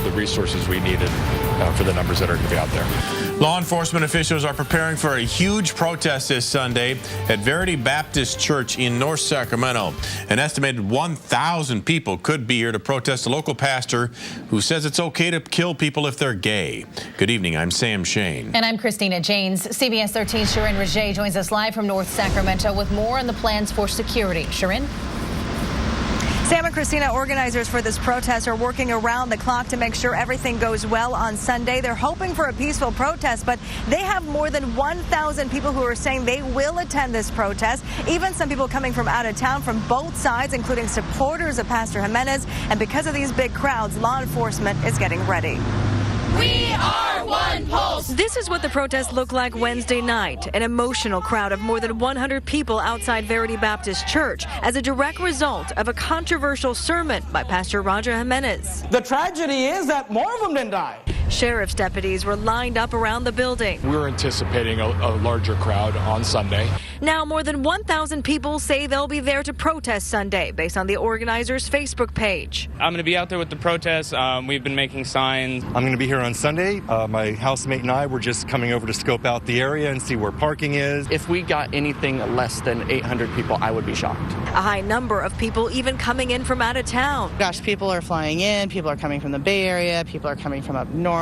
the resources we needed for the numbers that are going to be out there. Law enforcement officials are preparing for a huge protest this Sunday at Verity Baptist Church in North Sacramento. An estimated 1,000 people could be here to protest a local pastor who says it's okay to kill people if they're gay. Good evening, I'm Sam Shane. And I'm Christina Janes. CBS 13's Sharon Rajet joins us live from North Sacramento with more on the plans for security. Sharon? Sam and Christina, organizers for this protest are working around the clock to make sure everything goes well on Sunday. They're hoping for a peaceful protest, but they have more than 1,000 people who are saying they will attend this protest. Even some people coming from out of town from both sides, including supporters of Pastor Jimenez. And because of these big crowds, law enforcement is getting ready. We are one pulse. This is what the protest looked like Wednesday night. An emotional crowd of more than 100 people outside Verity Baptist Church as a direct result of a controversial sermon by Pastor Roger Jimenez. The tragedy is that more of them didn't die. Sheriff's deputies were lined up around the building. We were anticipating a larger crowd on Sunday. Now more than 1,000 people say they'll be there to protest Sunday based on the organizers' Facebook page. I'm going to be out there with the protest. We've been making signs. I'm going to be here on Sunday. My housemate and I were just coming over to scope out the area and see where parking is. If we got anything less than 800 people, I would be shocked. A high number of people even coming in from out of town. Gosh, people are flying in, people are coming from the Bay Area, people are coming from up north.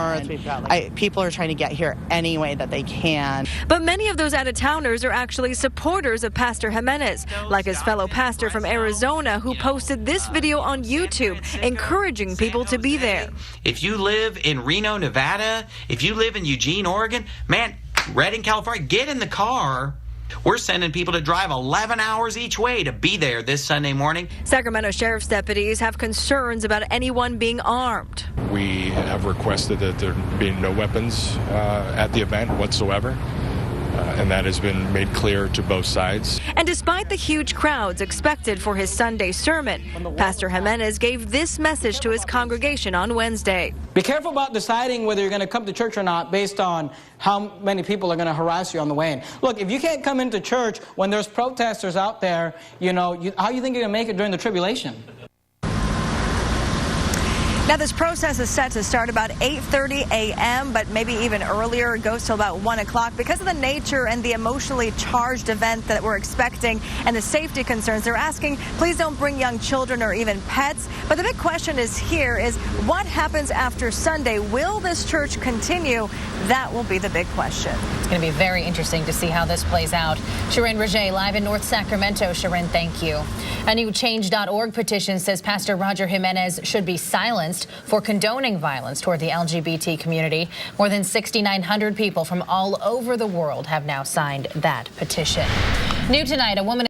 People are trying to get here any way that they can. But many of those out-of-towners are actually supporters of Pastor Jimenez, like his fellow pastor from Arizona who posted this video on YouTube encouraging people to be there. If you live in Reno, Nevada, if you live in Eugene, Oregon, man, Redding, California, get in the car. We're sending people to drive 11 hours each way to be there this Sunday morning. Sacramento Sheriff's deputies have concerns about anyone being armed. We have requested that there be no weapons at the event whatsoever. And that has been made clear to both sides. And despite the huge crowds expected for his Sunday sermon, Pastor Jimenez gave this message to his congregation on Wednesday. Be careful about deciding whether you're going to come to church or not based on how many people are going to harass you on the way in. Look, if you can't come into church when there's protesters out there, how do you think you're going to make it during the tribulation? Now, this process is set to start about 8:30 a.m., but maybe even earlier. It goes till about 1 o'clock. Because of the nature and the emotionally charged event that we're expecting and the safety concerns, they're asking, please don't bring young children or even pets. But the big question is what happens after Sunday? Will this church continue? That will be the big question. It's going to be very interesting to see how this plays out. Sharon Rajet, live in North Sacramento. Sharon, thank you. A new Change.org petition says Pastor Roger Jimenez should be silenced for condoning violence toward the LGBT community. More than 6,900 people from all over the world have now signed that petition. New tonight, a woman